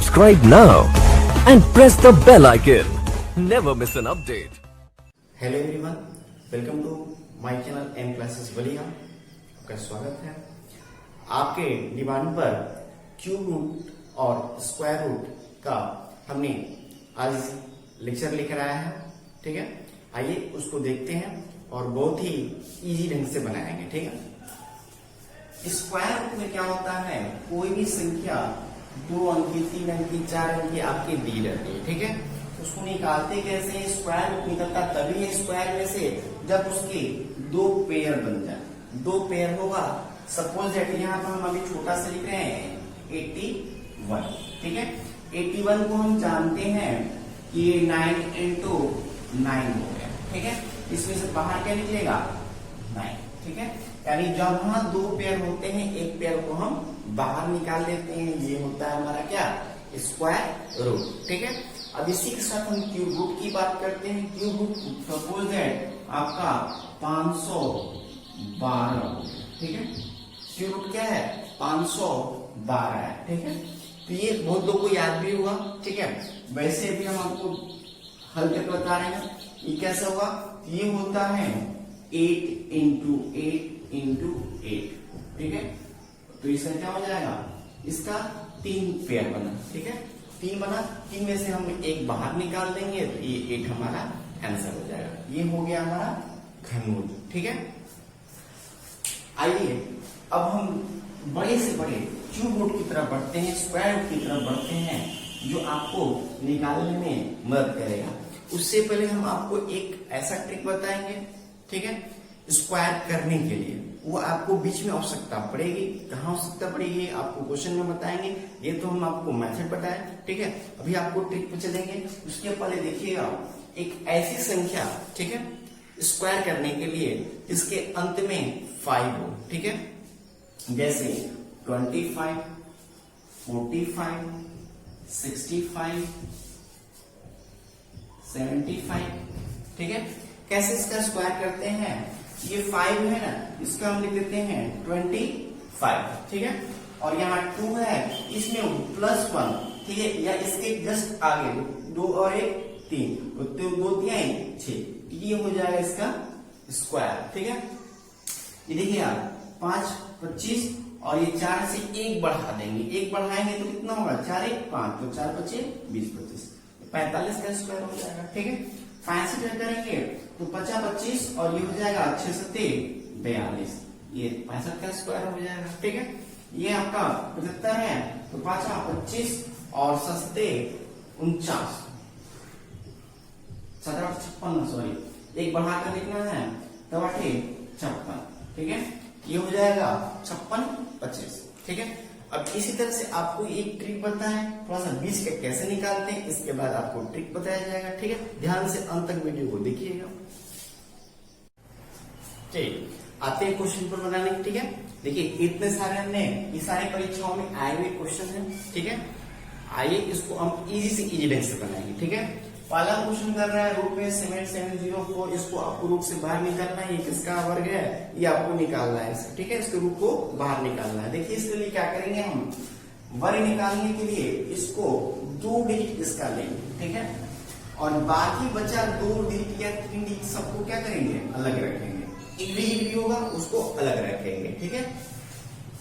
Subscribe now and press the bell icon. Never miss an update. Hello everyone, welcome to my channel M classes Ballia. आपका स्वागत है। आपके demand पर cube root और square root का हमने आज लेक्चर लेकर आया है। ठीक है, आइए उसको देखते हैं और बहुत ही इजी ढंग से बनाएंगे। ठीक है, स्क्वायर रूट में क्या होता है, कोई भी संख्या 2 अंकी, 3 अंकी, 4 अंकी आपके दी रहती है। ठीक है, उसको निकालते कैसे, स्क्वायर रूट निकलता तभी है स्क्वायर में से जब उसके 2 पेयर बन जाए। 2 पेयर होगा, सपोज दैट यहाँ पर हम अभी छोटा सा लिख रहे हैं 81। ठीक है, 81 को हम जानते हैं कि 9 into 9 हो गया। ठीक है, इसमें से बाहर क्या निकलेगा, 9। ठीक है, यानी जब वहां 2 पेयर होते हैं, एक पेयर को हम बाहर निकाल लेते हैं, ये होता है हमारा क्या, स्क्वायर रूट। ठीक है, अब इसी के साथ हम क्यूब रूट की बात करते हैं। क्यूब रूट सपोज दैट आपका 512। ठीक है, क्यूब रूट क्या है, 512 है। ठीक है, तो ये बहुत लोग को याद भी हुआ। ठीक है, वैसे भी हम आपको हल करके बता रहे हैं, ये कैसे होगा, ये होता है 8 into 8 into 8। ठीक है, तो इसका क्या हो जाएगा, इसका 3 पेयर बना। ठीक है, 3 बना, 3 में से हम एक बाहर निकाल देंगे तो ये 8 हमारा आंसर हो जाएगा। ये हो गया हमारा घनमूल। ठीक है, आइए अब हम बड़े से बड़े क्यूब रूट की तरफ बढ़ते हैं, स्क्वायर रूट की तरफ बढ़ते हैं, जो आपको निकालने में मदद करेगा। उससे पहले हम आपको एक ऐसा ट्रिक बताएंगे। ठीक है, स्क्वायर करने के लिए वो आपको बीच में आवश्यकता पड़ेगी। कहाँ आवश्यकता पड़ेगी आपको क्वेश्चन में बताएंगे, ये तो हम आपको मेथड बताएं। ठीक है, अभी आपको ट्रिक पे चलेंगे। उसके पहले देखिएगा, एक ऐसी संख्या, ठीक है, स्क्वायर करने के लिए इसके अंत में 5 हो। ठीक है, जैसे 25, 45, 65, 75। ठीक है, कैसे इसका स्क्वायर करते हैं, ये 5 है ना, इसका हम लिख देते हैं 25। ठीक है, और यहाँ 2 है, इसमें +1। ठीक है, या इसके जस्ट आगे 2 और 1 3, तो 2 3 6, ये हो जाएगा इसका स्क्वायर। ठीक है, ये देखिए आप 5 25 और ये 4 से 1 बढ़ा देंगे, 1 बढ़ाएंगे तो कितना होगा, 4 1 5, तो 4 25 20 25 45 का स्क्वायर हो जाएगा। ठीक है, 65 करेंगे तो 50 25 और ये हो जाएगा 6 7 42, ये 65 का स्क्वायर हो जाएगा। ठीक है, ये आपका 75 है तो 5 25 और 7 49, 56, सॉरी, एक बढ़ाकर लिखना है तब 56। ठीक है, ये हो जाएगा 56 25। ठीक है, अब इसी तरह से आपको एक ट्रिक बताएं, थोड़ा सा बीच का कैसे निकालते हैं, इसके बाद आपको ट्रिक बताया जाएगा। ठीक है, ध्यान से अंत तक वीडियो को देखिएगा। ठीक, आते हैं क्वेश्चन पर बनाने की। ठीक है, देखिए इतने सारे हमने, ये सारे परीक्षाओं में आए हुए क्वेश्चन हैं। ठीक है, आइए इसको हम इजी से इजी ढंग से बनाएंगे। ठीक है, पहला क्वेश्चन कर रहा है रूट में 7704, इसको आपको रूट से बाहर निकालना है। ये किसका वर्ग है, ये आपको निकालना है इसे। ठीक है, इसके रूट को बाहर निकालना है। देखिए इसके लिए क्या करेंगे, हम वर्ग निकालने के लिए इसको 2 डिजिट इसका लेंगे। ठीक है, और बाकी बचा 2 डिजिट या 3 डिजिट सबको क्या करेंगे, अलग रखेंगे। एक डिजिट भी होगा उसको अलग रखेंगे। ठीक है,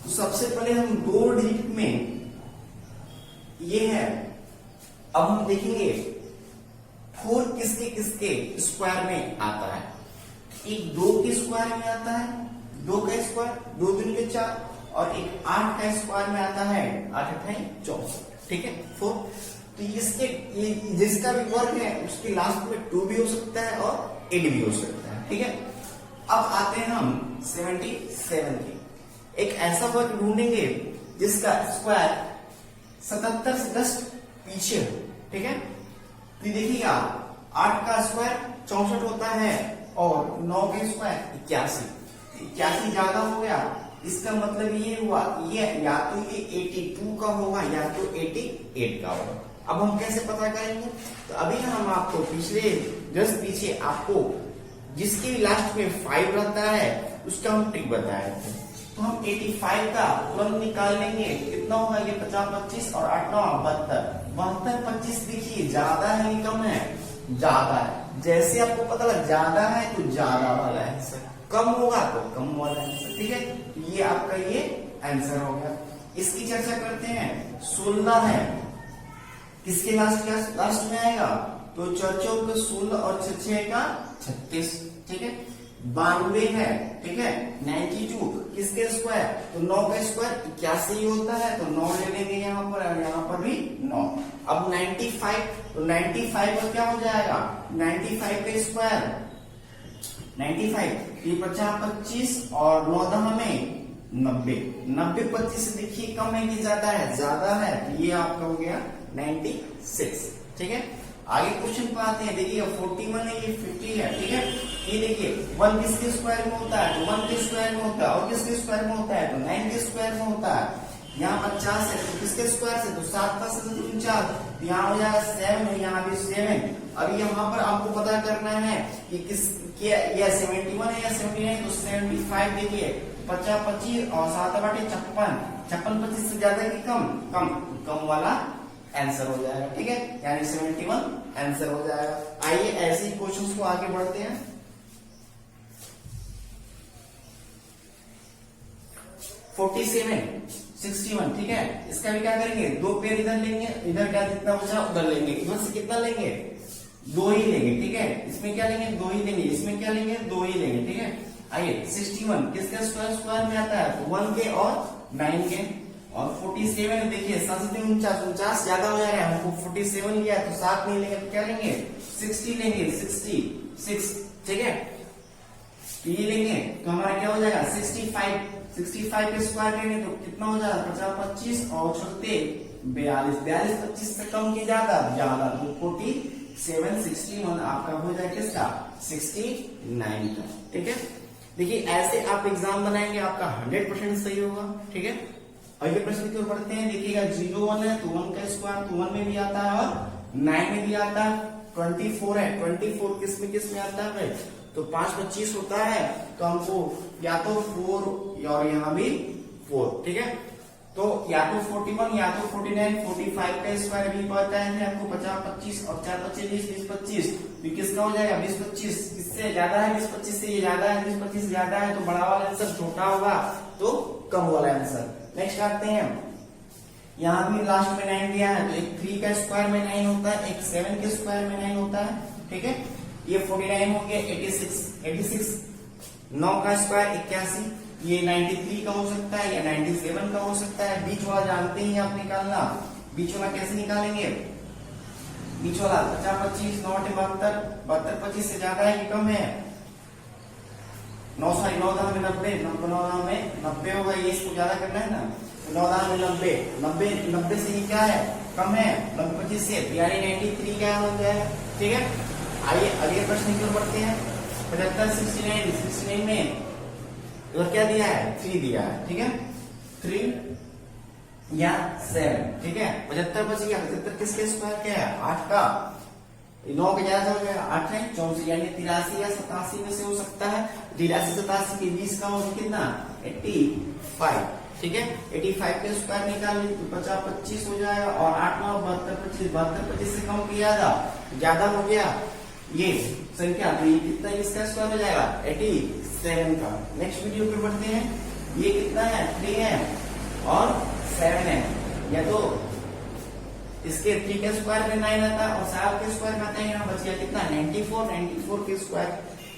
तो सबसे पहले हम 2 डिजिट में ये है, अब हम देखेंगे 4 किसके किसके स्क्वायर में आता है। एक 2 के स्क्वायर में आता है, 2 का स्क्वायर 2 दूनी के 4, और एक 8 का स्क्वायर में आता है, 8 8 64। ठीक है, 4, तो इसके जिसका भी वर्ग है उसके लास्ट में 2 भी हो सकता है और 8 भी हो सकता है। ठीक है, अब आते हैं हम 77 की। एक ऐसा वर्ग ढूंढेंगे जिसका स्क्वायर 77 से 10 पीछे हो। ठीक है, तो देखिएगा 8 का स्क्वायर 64 होता है और 9 का स्क्वायर 81 ज्यादा हो गया। इसका मतलब ये हुआ, ये या तो ये 82 का होगा या तो 88 का होगा। अब हम कैसे पता करेंगे, तो अभी हम आपको पिछले जस्ट पीछे आपको जिसके लास्ट में 5 रहता है उसका हम ट्रिक बताए थे। तो हम 85 का तुरंत निकाल लेंगे। कितना होगा ये 50 25 और 8 9 72 72 25 देखिए ज्यादा है कि कम है, ज्यादा है। जैसे आपको पता लग ज्यादा है तो ज्यादा वाला आंसर, कम होगा तो कम वाला आंसर। ठीक है, ये आपका ये आंसर हो गया। इसकी चर्चा करते हैं। 16 है, किसके लास्ट में आएगा? तो 4 का 16 और 6 का 36। ठीक है, 92 है। ठीक है, 92 किसके स्क्वायर? तो 9 का स्क्वायर 81 होता है, तो 9 ले लेंगे यहाँ पर, और यहाँ पर भी 9। अब 95, तो 95 का क्या हो जाएगा? 95 का स्क्वायर 95 ये 50 25 और 9 10 में 90। 90 25 से देखिए कम है कि ज्यादा है? ज्यादा है, तो ये आपका हो गया 96। ठीक है, आगे क्वेश्चन पे आते हैं। देखिए 41 है, ये 50 है। ठीक है, ये देखिए 1 किसके स्क्वायर में होता है? तो 1 के स्क्वायर में होता है, और किसके स्क्वायर में होता है? तो 9 के स्क्वायर में होता है। यहाँ 50 है, तो किसके स्क्वायर से? तो 7 का 49, तो यहाँ हो जाएगा 7 है, यहाँ भी 7। अब यहाँ पर आपको पता करना है कि किस क्या या 71 है या 79, तो 75 देखिए 50 25 और 7 बाटे 56, 56 25 से ज्यादा कि कम? कम, कम वाला आंसर हो जाएगा। ठीक है, यानी 71 आंसर हो जाएगा। आइए ऐसे ही क्वेश्चंस को आगे बढ़ते हैं। 47 61। ठीक है, इसका भी क्या करेंगे? 2 पेयर इधर लेंगे, इधर क्या जितना बचा उधर लेंगे। इधर से कितना लेंगे? 2 ही लेंगे। ठीक है, इसमें क्या लेंगे? 2 ही लेंगे। इसमें क्या लेंगे? 2 ही लेंगे। ठीक है, आइए 61 किसके स्क्वायर में आता है? तो 1 के और 9 के। और 47 देखिए 49 ज्यादा हो जाएगा, हमको 47 लिया तो 7 नहीं लेंगे, तो क्या लेंगे? 60 लेंगे, 66। ठीक है, तो ये लेंगे तो हमारा क्या हो जाएगा? 65 के स्क्वायर लेंगे तो कितना हो जाएगा? 50 25 और 42 25 से कम की ज्यादा? ज्यादा, तो 47 61 आपका हो जाएगा किसका? 69 का। ठीक है, देखिए ऐसे आप एग्जाम बनाएंगे, आपका 100% सही होगा। ठीक है, अगले प्रश्न की ओर बढ़ते हैं। देखिएगा 01 है तो 1 का स्क्वायर तो 1 में भी आता है और 9 में भी आता है। 24 है, 24 किस में आता है भाई? तो 5 25 होता है, तो हमको या तो 4 और यहाँ भी 4। ठीक है, तो या तो 41 या तो 49 45 का स्क्वायर भी पता है आपको 50 25 और 4 25 20 25, तो किसका हो जाएगा? 20 25 इससे ज्यादा है, 20 25 से ये ज्यादा है, 20 25 ज्यादा है, तो बड़ा वाला आंसर छोटा होगा, तो कम वाला आंसर। नेक्स्ट आते हैं, यहाँ भी लास्ट में 9 दिया है, तो एक 3 का स्क्वायर में 9 होता है, एक 7 के स्क्वायर में 9 होता है। ठीक है, ये 49 हो गया, 86 9 का स्क्वायर 81, ये 93 का हो सकता है या 97 का हो सकता है। बीच वाला जानते ही आप निकालना, बीच वाला कैसे निकालेंगे? बीच वाला 50 25 9 72 72 25 से ज्यादा है कि कम है? 9 सारी 9 10 में 90 9 में 90 होगा, ये इसको ज्यादा करना है ना, तो 9 10 में 90 90 से ये क्या है? कम है 90 25 से, यानी 93 क्या हो जाएगा। ठीक है, आइए अगले प्रश्न की ओर बढ़ते हैं। 75 69 में इधर क्या दिया है? 3 दिया है। ठीक है, 3 या 7। ठीक है, 75 बच गया। 75 किसके स्क्वायर क्या है? 8 का, 9 का ज्यादा हो गया, 8 है 64, यानी 83 या 87 में से हो सकता है। 83 87 के 20 का हो कितना? 85। ठीक है, 85 के स्क्वायर निकाल ली तो 50 25 हो जाएगा, और 8 9 72 25 से कम की ज्यादा हो गया ये संख्या, तो ये कितना इसका स्क्वायर हो जाएगा? 87 का। नेक्स्ट वीडियो पे बढ़ते हैं। ये कितना है? 3 है और 7 है, या तो इसके 3 के स्क्वायर में 9 आता है और 7 के स्क्वायर में आता है। यहाँ बच गया कितना? 94 के स्क्वायर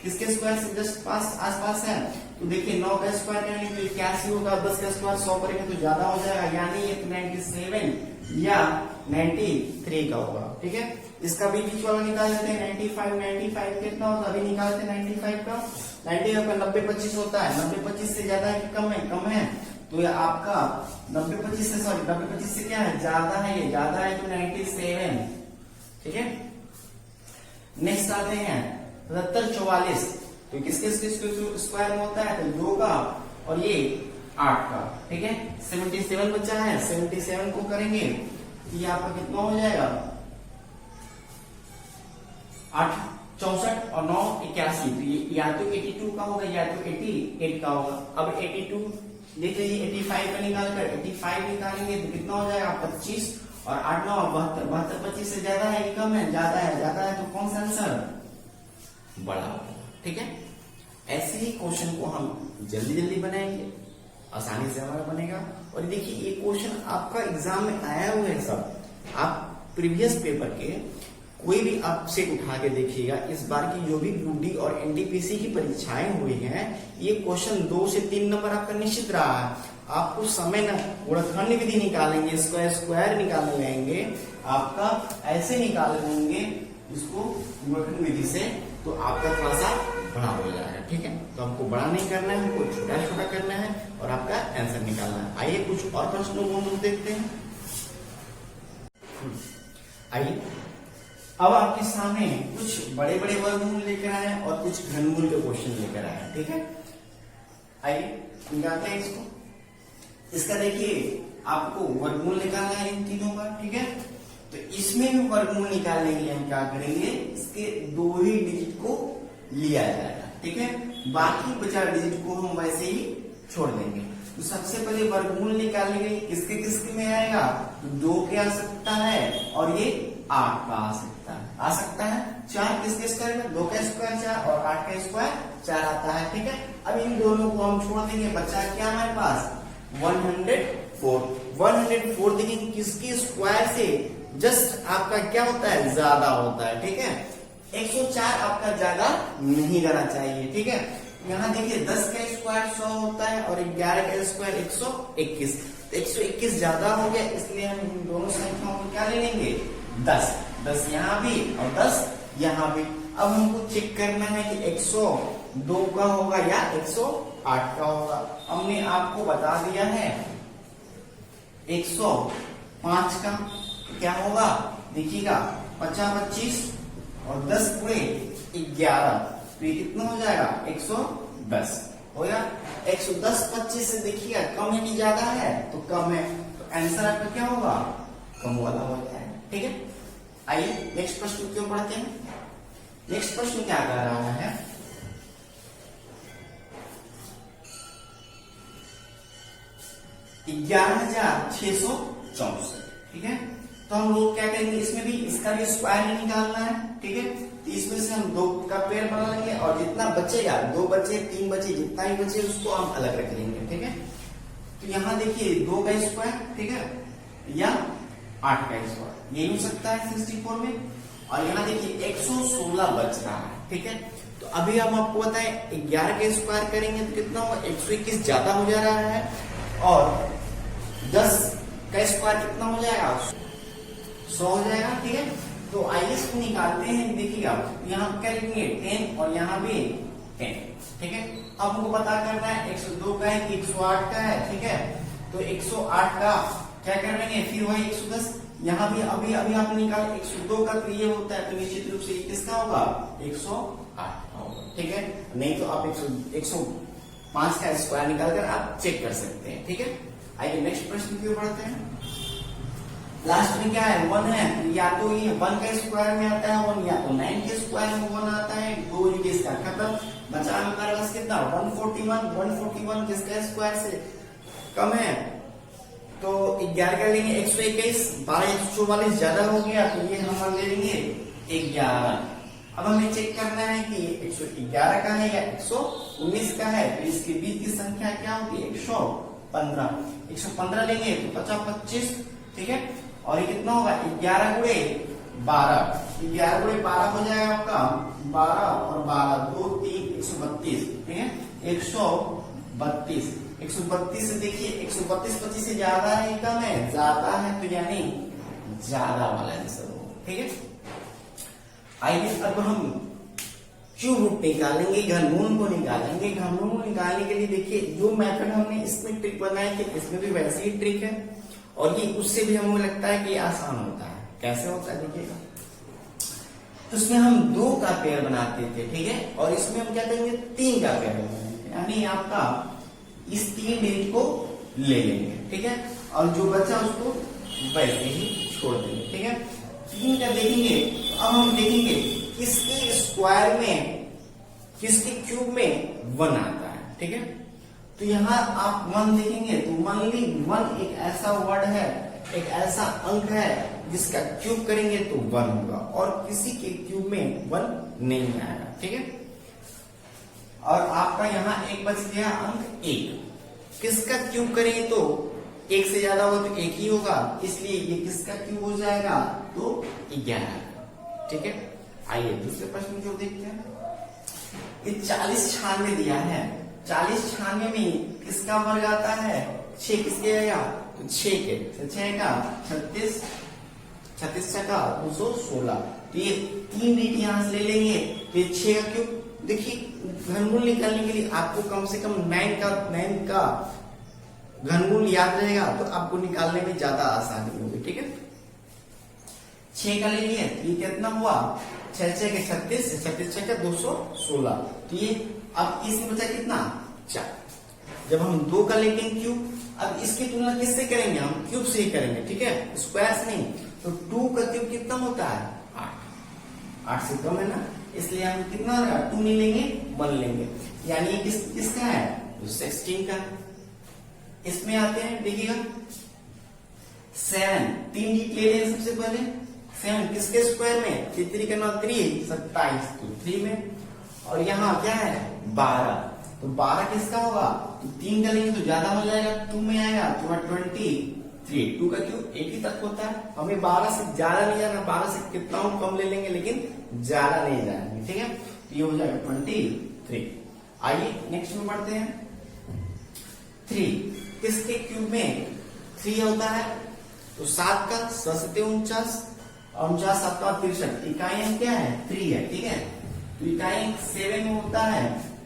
किसके स्क्वायर से जस्ट आसपास है, तो देखिए 9 का स्क्वायर करेंगे तो 81 होगा, 10 का स्क्वायर 100 करेंगे तो ज्यादा हो जाएगा, यानी ये 97 या 93 का होगा। ठीक है, इसका भी बीच वाला निकाल लेते हैं। 95 कितना होता है? अभी निकालते हैं 95 का। 95 का 90 25 होता है, 90 25 से ज्यादा है कि कम है? कम है, तो ये आपका 90 25 से, सॉरी 90 25 से क्या है? ज्यादा है, ये ज्यादा है तो 97। ठीक है, नेक्स्ट आते हैं 77 44, तो किसके स्क्वायर में होता है? तो 2 का और ये 8 का। ठीक है, 77 बचा है, 77 को करेंगे ये आपका कितना हो जाएगा? 8 64 और 9 81, तो ये या तो 82 का होगा या तो 88 का होगा। अब 82 देख लीजिए 85 का निकाल कर 85 निकालेंगे तो कितना हो जाएगा 25 और 8 9 72 72 25 से ज्यादा है कि कम है? ज्यादा है। ज्यादा है तो कौन सा आंसर बड़ा होगा। ठीक है, ऐसे ही क्वेश्चन को हम जल्दी जल्दी बनाएंगे, आसानी से हमारा बनेगा। और देखिए ये क्वेश्चन आपका एग्जाम में आया हुआ है सब, आप प्रीवियस पेपर के कोई भी आप सेट उठा के देखिएगा, इस बार की जो भी ग्रुप डी और एनटीपीसी की परीक्षाएं हुई हैं, ये क्वेश्चन 2 से 3 नंबर आपका निश्चित रहा है। आपको समय न गुणनखंड विधि निकालेंगे, स्क्वायर निकालने जाएंगे, आपका ऐसे निकाल लेंगे इसको गुणनखंड विधि से, तो आपका थोड़ा सा बड़ा हो जाएगा। ठीक है, तो हमको बड़ा नहीं करना है, हमको छोटा छोटा करना है और आपका आंसर निकालना है। आइए कुछ और प्रश्नों को हम देखते हैं। आइए अब आपके सामने कुछ बड़े बड़े वर्गमूल लेकर आए हैं और कुछ घनमूल के क्वेश्चन लेकर आए हैं। ठीक है, आइए निकालते हैं इसको। इसका देखिए आपको वर्गमूल निकालना है इन तीनों का। ठीक है, तो इसमें भी वर्गमूल निकालने के लिए हम क्या करेंगे, इसके 2 ही डिजिट को लिया जाएगा। ठीक है, बाकी बचा डिजिट को हम वैसे ही छोड़ देंगे। तो सबसे पहले वर्गमूल निकालने के लिए किसके किसके में आएगा, 2 के आ सकता है और ये 8 का आ सकता है। 4 किसके स्क्वायर में, 2 का स्क्वायर 4 और 8 का स्क्वायर 4 आता है। ठीक है, अब इन दोनों को हम छोड़ देंगे, बचा क्या हमारे पास 104। 104 देखिए किसकी स्क्वायर से जस्ट आपका क्या होता है, ज्यादा होता है। ठीक है, 104 आपका ज्यादा नहीं रहना चाहिए। ठीक है, यहाँ देखिए 10 का स्क्वायर 100 होता है और 11 का स्क्वायर 121। तो 121 ज्यादा हो गया, इसलिए हम इन दोनों संख्याओं को क्या ले लेंगे, 10 यहाँ भी और 10 यहाँ भी। अब हमको चेक करना है कि 102 का होगा या 108 का होगा। हमने आपको बता दिया है 105 का क्या होगा, देखिएगा 50 25 और 10 पूरे 11, तो ये कितना हो जाएगा 110 हो गया। 110 25 से देखिएगा कम है कि ज्यादा है, तो कम है, तो आंसर आपका क्या होगा, कम वाला हो जाएगा। ठीक है, आइए नेक्स्ट प्रश्न क्यों पढ़ते हैं। नेक्स्ट प्रश्न क्या कह रहा है, $11,664। ठीक है, तो हम लोग क्या करेंगे, इसमें भी इसका भी स्क्वायर ही निकालना है। ठीक है, तो इसमें से हम 2 का पेयर बना लेंगे और जितना बचेगा, 2 बचे 3 बचे, जितना ही बचे उसको हम अलग रख लेंगे। ठीक है, तो यहाँ देखिए 2 का स्क्वायर, ठीक है, या 8 का स्क्वायर, ये हो सकता है 64 में। और यहाँ देखिए 116 बच रहा है। ठीक है, तो अभी हम आपको बताएं 11 का स्क्वायर करेंगे तो कितना होगा, 121 ज्यादा हो जा रहा है और 10 का स्क्वायर कितना हो जाएगा, 100 हो जाएगा। ठीक है, तो आइए इसको निकालते हैं। देखिएगा यहाँ क्या लिखेंगे 10 और यहाँ भी 10। ठीक है, अब हमको पता करना है 102 का है कि 108 का है। ठीक है, तो 108 का क्या कर लेंगे, फिर वही 110, यहाँ भी अभी अभी आपने निकाला 102 का, तो ये होता है, तो निश्चित रूप से ये किसका होगा, 108 का होगा। ठीक है, नहीं तो आप 105 का स्क्वायर निकालकर आप चेक कर सकते हैं। ठीक है, आइए नेक्स्ट प्रश्न की ओर बढ़ते हैं। लास्ट में क्या है, 1 है, या तो ये 1 का स्क्वायर में आता है 1, या तो 9 के स्क्वायर में 1 आता है। 2 यूनिट इसका खत्म, बचा हमारे पास कितना 141। 141 किसका स्क्वायर से कम है, तो 11 का लेंगे 121, 12 144 ज्यादा हो गया, तो ये हम ले लेंगे 11। अब हमें चेक करना है कि 111 का है या 119 का है, तो इसके बीच की संख्या क्या होगी, 115। 115 लेंगे तो 50 25। ठीक है, और ये कितना होगा, 11 गुणे 12, 11 गुणे 12 हो जाएगा आपका 12 और 12 2 3 132। ठीक है, 132। 132 से देखिए 132 25 से ज्यादा है कम है, ज्यादा है, तो यानी ज्यादा वाला आंसर हो। ठीक है, आइए अब हम क्यूब रूट निकालेंगे, घनमूल को निकालेंगे। घनमूल को निकालने के लिए देखिए जो मेथड हमने इसमें ट्रिक बनाई थी, इसमें भी वैसे ही ट्रिक है और ये उससे भी हमें लगता है कि आसान होता है। कैसे होता है देखिएगा, तो इसमें हम 2 का पेयर बनाते थे। ठीक है, और इसमें हम क्या करेंगे, 3 का पेयर बनाएंगे, यानी आपका इस 3 डिजिट को ले लेंगे। ठीक है, और जो बचा उसको वैसे ही छोड़ देंगे। ठीक है, 3 का देखेंगे, तो अब हम देखेंगे किसके स्क्वायर में, किसके क्यूब में 1 आता है। ठीक है, तो यहाँ आप 1 देखेंगे तो ओनली 1 एक ऐसा वर्ड है, एक ऐसा अंक है जिसका क्यूब करेंगे तो 1 होगा और किसी के क्यूब में 1 नहीं आएगा, ठीक है। और आपका यहाँ एक बच गया अंक 1, किसका क्यूब करेंगे तो 1 से ज्यादा हो तो 1 ही होगा, इसलिए ये किसका क्यूब हो जाएगा तो 11, ठीक है। आइए दूसरे प्रश्न को देखते हैं। ये 40 96 दिया है, 40 96 में किसका वर्ग आता है 6, किसके आएगा तो 6 के, 6 का 36, 36 का 216, तो ये 3 रीट यहां से ले लेंगे तो 6 का क्यूब। देखिए घनमूल निकालने के लिए आपको कम से कम 9 का घनमूल याद रहेगा तो आपको निकालने में ज्यादा आसानी होगी, ठीक है। 6 का ले लिए तो ये कितना हुआ 6 6 के 36, 36 6 का 216, तो ये अब इसमें बचा कितना 4। जब हम 2 का लेंगे क्यूब, अब इसकी तुलना किससे करेंगे हम क्यूब से ही करेंगे, ठीक है, स्क्वायर से नहीं। तो 2 का क्यूब कितना होता है 8 से कम है ना, इसलिए हम कितना 2 नहीं लेंगे 1 लेंगे, यानी ये किसका है 16 का। इसमें आते हैं देखिएगा 7, 3 डिजिट ले लेंगे सबसे पहले, 7 किसके स्क्वायर में 3 का 9 3 27 तो 3 में, और यहाँ क्या है 12, तो 12 किसका होगा 3 का लेंगे तो ज्यादा हो जाएगा 2 में आएगा तो 23, 2 का क्यूब 1 ही तक होता है, हमें 12 से ज्यादा नहीं जाना, 12 से कितना कम ले लेंगे लेकिन ज्यादा नहीं जाएंगे, ठीक है। ये हो जाएगा 23। आइए नेक्स्ट में बढ़ते हैं। 3 किसके क्यूब में 3 होता है तो 7 का 7 49 और 49 7 का 63, इकाई अंक क्या है 3 है, ठीक है। तो इकाई अंक 7 में होता है,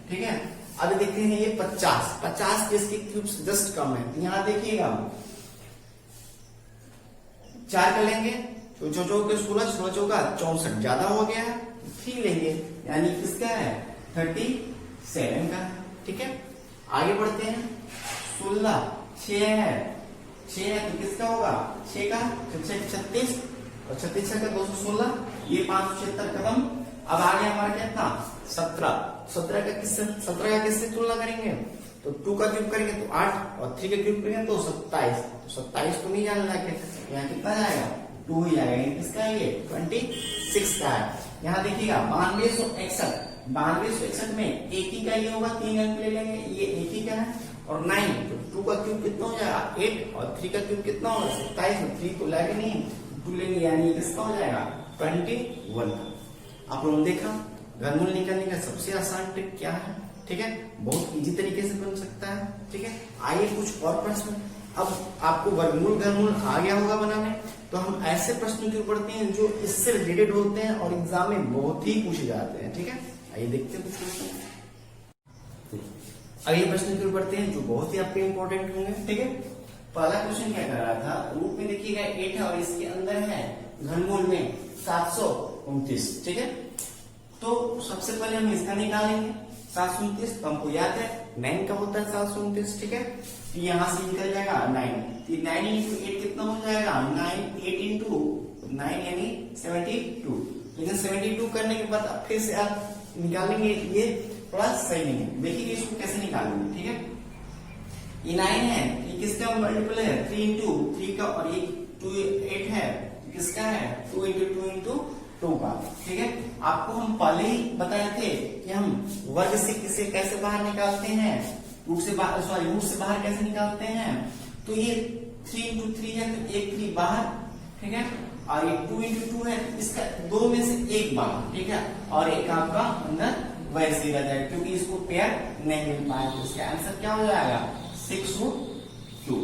ठीक है। अब देखते हैं ये 50 किसके क्यूब से जस्ट कम है, यहाँ देखिएगा 4 का लेंगे तो 4 के 16 चौका 64 ज्यादा हो गया है, 3 लेंगे यानी किसका है 37 का, ठीक है। आगे बढ़ते हैं 16 6 है तो किसका होगा 6 का 36 और 36 का 216, ये 576 कदम। अब आगे हमारा क्या था 17 का किससे तुलना करेंगे तो 2 का क्यूब करेंगे तो 8 और 3 का क्यूब करेंगे तो 27 तो नहीं जानना है, यहाँ कितना जाएगा 2 ही जाएगा, किसका है ये 26 का है। यहाँ देखिएगा 9261 में एक ही का ये होगा, 3 अंक ले लेंगे, ये एक ही का है, और 9 तो 2 का क्यूब कितना हो जाएगा 8 और 3 का क्यूब कितना होगा 27, 3 तो लाएगा नहीं 2 लेंगे यानी किसका हो जाएगा 21 का। आप लोगों ने देखा घनमूल निकालने का सबसे आसान ट्रिक क्या है, ठीक है, बहुत इजी तरीके से बन सकता है, ठीक है। आइए कुछ और प्रश्न, अब आपको वर्गमूल घनमूल आ गया होगा बनाने, तो हम ऐसे प्रश्नों की ओर बढ़ते हैं जो इससे रिलेटेड होते हैं और एग्जाम में बहुत ही पूछे जाते हैं, ठीक है। आइए देखते हैं अगले प्रश्न की ओर बढ़ते हैं जो बहुत ही आपके इंपॉर्टेंट होंगे, ठीक है। पहला क्वेश्चन क्या कर रहा था, रूप में देखिएगा 8 है और इसके अंदर है घनमूल में 729, ठीक है। तो सबसे पहले हम इसका निकालेंगे 729, तो हमको याद है 9 का होता है 729, ठीक है। तो यहाँ से निकल जाएगा 9, तो 9 इंटू 8 कितना हो जाएगा 8 इंटू 9 यानी 72, लेकिन 72 करने के बाद अब फिर से आप निकालेंगे, ये थोड़ा सही नहीं है, देखिए इसको कैसे निकालेंगे, ठीक है। ये 9 है, ये किसका मल्टीपल है 3 इंटू 3 का, और ये 2 8 है किसका है 2 इंटू 2 का, ठीक है। आपको हम पहले ही बताए थे कि हम वर्ग से किसे कैसे बाहर निकालते हैं, रूट से बाहर कैसे निकालते हैं। तो ये 3 इंटू 3 है तो एक 3 बाहर, ठीक है, और ये 2 इंटू 2 है तो इसका 2 में से एक बाहर, ठीक है, और एक आपका अंदर वैसे ही रह जाएगा क्योंकि इसको पेयर नहीं मिल पाया, तो इसका आंसर क्या हो जाएगा 6 रूट 2,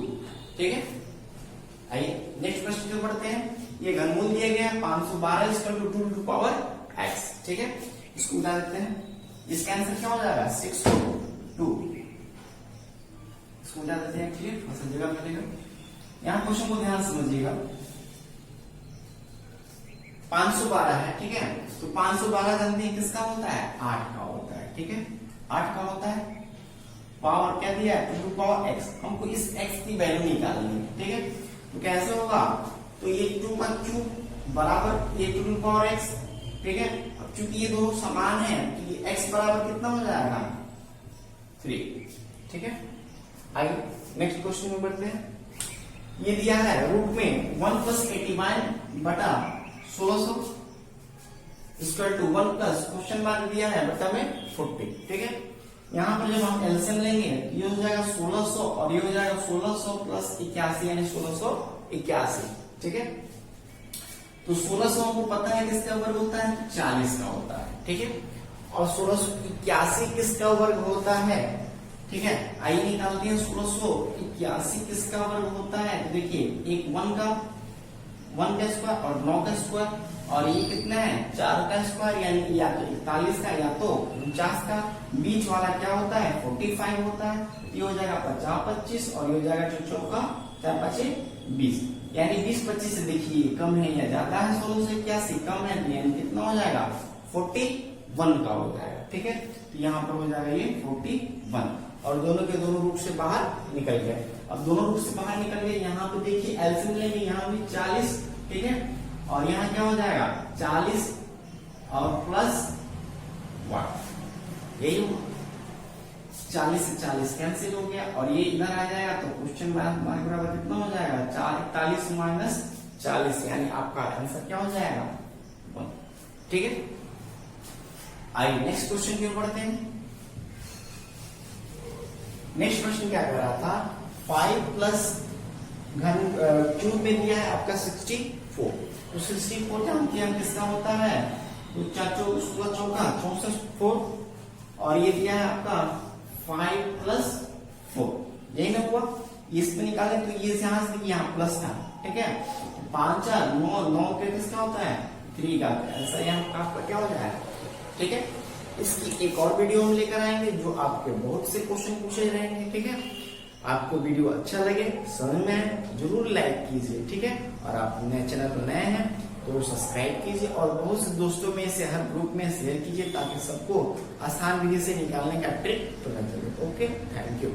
ठीक है। आइए नेक्स्ट प्रश्न की बढ़ते हैं। ये घनमूल दिया गया है 512 इसका 2 टू पावर x, ठीक है, इसको उठा देते हैं, इसका आंसर क्या हो जाएगा 6 रूट 2, इसको उठा देते हैं, ठीक है, समझिएगा मिलेगा। यहाँ क्वेश्चन को ध्यान समझिएगा 512 है, ठीक है, तो 512 जानते हैं किसका होता है 8 का होता है, ठीक है, 8 का होता है। पावर क्या दिया है 2 टू पावर x, हमको इस x की वैल्यू निकालनी है, ठीक है। तो कैसे होगा, तो ये 2 का क्यूब बराबर ये 2 टू पावर x, ठीक है। अब चूंकि ये दोनों समान है तो ये x बराबर कितना हो जाएगा 3, ठीक है। आइए नेक्स्ट क्वेश्चन में बढ़ते हैं। ये दिया है रूट में 1 + 81 बटा 1600 equal to 1 plus question mark दिया है बटा में 40। ठीक है, यहाँ पर जब हम एलसीएम लेंगे ये हो जाएगा 1600 और ये हो जाएगा 1600 प्लस 81 यानी 1681। ठीक है, तो 1600 हमको पता है किसका वर्ग होता है, 40 का होता है। ठीक है, और 1681 किसका वर्ग होता है। ठीक है, आइए निकालते हैं 1681 किसका वर्ग होता है। तो देखिए एक 1 का स्क्वायर और 9 का स्क्वायर और ये कितना है 4 का स्क्वायर यानी या तो 41 का या तो 49 का, बीच वाला क्या होता है 45 होता है। ये हो जाएगा 50 25 और ये हो जाएगा जो चौका 4 5 20 यानी 20 25 से देखिए कम है या ज्यादा है 1681 कम है यानी कितना हो जाएगा 41 का हो जाएगा। ठीक है, तो यहाँ पर हो जाएगा ये 41 और दोनों के दोनों रूप से बाहर निकल गए। अब दोनों रूप से बाहर निकल गए, यहाँ पे देखिए एलसीएम लेंगे, यहाँ भी 40। ठीक है, और यहाँ क्या हो जाएगा 40 और प्लस 1 यही होगा। 40 से 40 कैंसिल हो गया और ये इधर आ जाएगा तो क्वेश्चन मार्क बराबर कितना हो जाएगा 41 माइनस 40 यानी आपका आंसर क्या हो जाएगा 1। ठीक है, आइए नेक्स्ट क्वेश्चन की ओर बढ़ते हैं। नेक्स्ट क्वेश्चन क्या कर रहा था 5 प्लस घन क्यूब में दिया है आपका 64। तो 64 जानते हैं किसका होता है, तो 4 चौका 64 और ये दिया है आपका 5 + 4 यही ना हुआ। इसमें निकाले तो ये यहां से यहाँ प्लस था। ठीक है, 5 4 9 के किसका होता है 3 का, ऐसा यहाँ आपका क्या हो जाएगा। ठीक है, इसकी एक और वीडियो हम लेकर आएंगे जो आपके बहुत से क्वेश्चन पूछे रहेंगे। ठीक है, आपको वीडियो अच्छा लगे समझ में जरूर लाइक कीजिए। ठीक है, और आप नए चैनल पर नए हैं तो सब्सक्राइब कीजिए और बहुत से दोस्तों में से हर ग्रुप में शेयर कीजिए ताकि सबको आसान विधि से निकालने का ट्रिक पता चले। Okay, thank you.